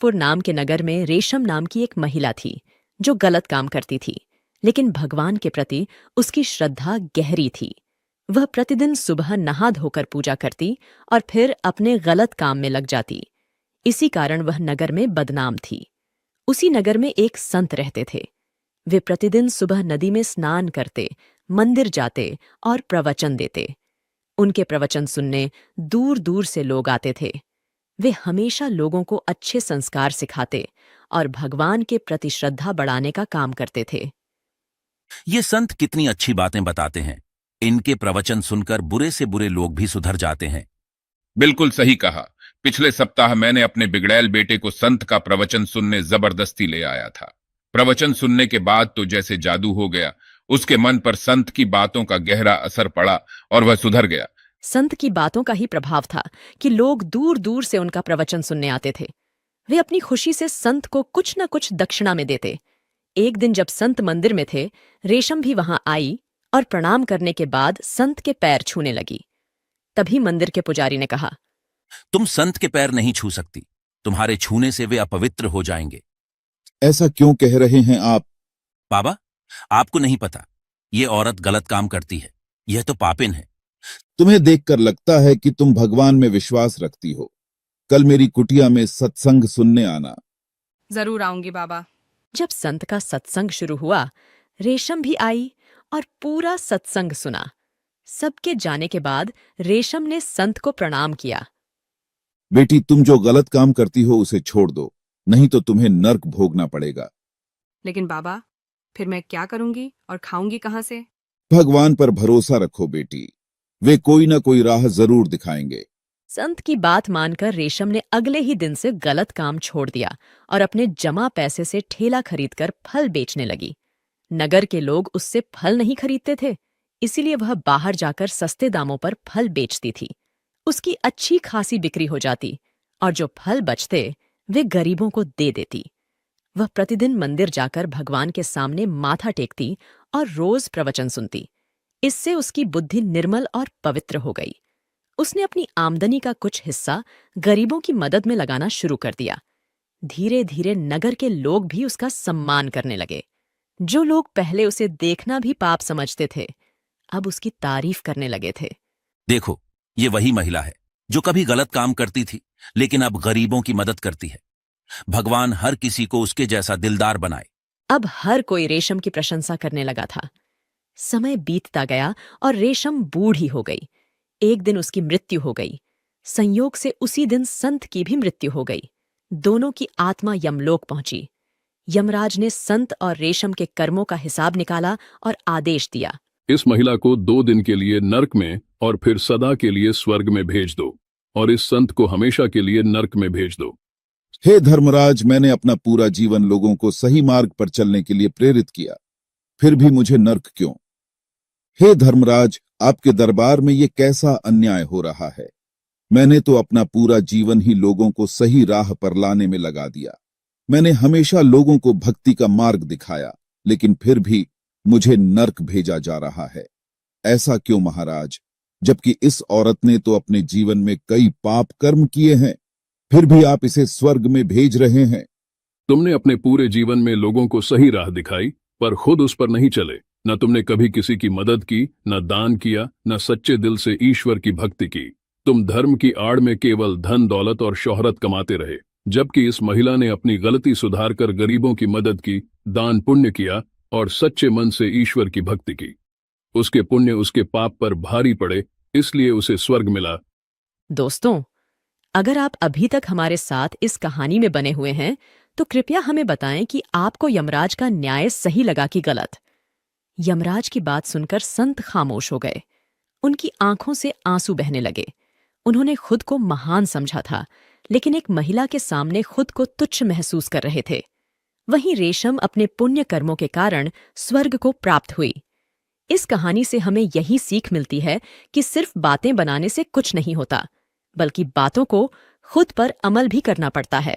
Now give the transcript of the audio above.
पुर नाम के नगर में रेशम नाम की एक महिला थी जो गलत काम करती थी, लेकिन भगवान के प्रति उसकी श्रद्धा गहरी थी। वह प्रतिदिन सुबह नहा धोकर पूजा करती और फिर अपने गलत काम में लग जाती। इसी कारण वह नगर में बदनाम थी। उसी नगर में एक संत रहते थे। वे प्रतिदिन सुबह नदी में स्नान करते, मंदिर जाते और प्रवचन देते। उनके प्रवचन सुनने दूर दूर से लोग आते थे। वे हमेशा लोगों को अच्छे संस्कार सिखाते और भगवान के प्रति श्रद्धा बढ़ाने का काम करते थे। ये संत कितनी अच्छी बातें बताते हैं। इनके प्रवचन सुनकर बुरे से बुरे लोग भी सुधर जाते हैं। बिल्कुल सही कहा। पिछले सप्ताह मैंने अपने बिगड़ैल बेटे को संत का प्रवचन सुनने जबरदस्ती ले आया था। प्रवचन सुनने के बाद तो जैसे जादू हो गया। उसके मन पर संत की बातों का गहरा असर पड़ा और वह सुधर गया। संत की बातों का ही प्रभाव था कि लोग दूर दूर से उनका प्रवचन सुनने आते थे। वे अपनी खुशी से संत को कुछ न कुछ दक्षिणा में देते। एक दिन जब संत मंदिर में थे, रेशम भी वहां आई और प्रणाम करने के बाद संत के पैर छूने लगी। तभी मंदिर के पुजारी ने कहा, तुम संत के पैर नहीं छू सकती। तुम्हारे छूने से वे अपवित्र हो जाएंगे। ऐसा क्यों कह रहे हैं आप? बाबा, आपको नहीं पता, ये औरत गलत काम करती है। यह तो पापिन है। तुम्हें देखकर लगता है कि तुम भगवान में विश्वास रखती हो। कल मेरी कुटिया में सत्संग सुनने आना। जरूर आऊंगी बाबा। जब संत का सत्संग शुरू हुआ, रेशम भी आई और पूरा सत्संग सुना। सबके जाने के बाद रेशम ने संत को प्रणाम किया। बेटी, तुम जो गलत काम करती हो उसे छोड़ दो, नहीं तो तुम्हें नर्क भोगना पड़ेगा। लेकिन बाबा, फिर मैं क्या करूंगी और खाऊंगी कहां से? भगवान पर भरोसा रखो बेटी, वे कोई ना कोई राह जरूर दिखाएंगे। संत की बात मानकर रेशम ने अगले ही दिन से गलत काम छोड़ दिया और अपने जमा पैसे से ठेला खरीदकर फल बेचने लगी। नगर के लोग उससे फल नहीं खरीदते थे, इसीलिए वह बाहर जाकर सस्ते दामों पर फल बेचती थी। उसकी अच्छी खासी बिक्री हो जाती और जो फल बचते वे गरीबों को दे देती। वह प्रतिदिन मंदिर जाकर भगवान के सामने माथा टेकती और रोज प्रवचन सुनती। इससे उसकी बुद्धि निर्मल और पवित्र हो गई। उसने अपनी आमदनी का कुछ हिस्सा गरीबों की मदद में लगाना शुरू कर दिया। धीरे धीरे नगर के लोग भी उसका सम्मान करने लगे। जो लोग पहले उसे देखना भी पाप समझते थे, अब उसकी तारीफ करने लगे थे। देखो, ये वही महिला है जो कभी गलत काम करती थी, लेकिन अब गरीबों की मदद करती है। भगवान हर किसी को उसके जैसा दिलदार बनाए। अब हर कोई रेशम की प्रशंसा करने लगा था। समय बीतता गया और रेशम बूढ़ी हो गई। एक दिन उसकी मृत्यु हो गई। संयोग से उसी दिन संत की भी मृत्यु हो गई। दोनों की आत्मा यमलोक पहुंची। यमराज ने संत और रेशम के कर्मों का हिसाब निकाला और आदेश दिया, इस महिला को 2 दिन के लिए नर्क में और फिर सदा के लिए स्वर्ग में भेज दो, और इस संत को हमेशा के लिए नर्क में भेज दो। हे धर्मराज, मैंने अपना पूरा जीवन लोगों को सही मार्ग पर चलने के लिए प्रेरित किया, फिर भी मुझे नर्क क्यों? हे धर्मराज, आपके दरबार में ये कैसा अन्याय हो रहा है? मैंने तो अपना पूरा जीवन ही लोगों को सही राह पर लाने में लगा दिया। मैंने हमेशा लोगों को भक्ति का मार्ग दिखाया, लेकिन फिर भी मुझे नर्क भेजा जा रहा है। ऐसा क्यों महाराज? जबकि इस औरत ने तो अपने जीवन में कई पाप कर्म किए हैं, फिर भी आप इसे स्वर्ग में भेज रहे हैं। तुमने अपने पूरे जीवन में लोगों को सही राह दिखाई, पर खुद उस पर नहीं चले। न तुमने कभी किसी की मदद की, न दान किया, न सच्चे दिल से ईश्वर की भक्ति की। तुम धर्म की आड़ में केवल धन दौलत और शोहरत कमाते रहे, जबकि इस महिला ने अपनी गलती सुधार कर गरीबों की मदद की, दान पुण्य किया और सच्चे मन से ईश्वर की भक्ति की। उसके पुण्य उसके पाप पर भारी पड़े, इसलिए उसे स्वर्ग मिला। दोस्तों, अगर आप अभी तक हमारे साथ इस कहानी में बने हुए हैं, तो कृपया हमें बताएं कि आपको यमराज का न्याय सही लगा कि गलत। यमराज की बात सुनकर संत खामोश हो गए। उनकी आंखों से आंसू बहने लगे। उन्होंने खुद को महान समझा था, लेकिन एक महिला के सामने खुद को तुच्छ महसूस कर रहे थे। वहीं रेशम अपने पुण्य कर्मों के कारण स्वर्ग को प्राप्त हुई। इस कहानी से हमें यही सीख मिलती है कि सिर्फ बातें बनाने से कुछ नहीं होता, बल्कि बातों को खुद पर अमल भी करना पड़ता है।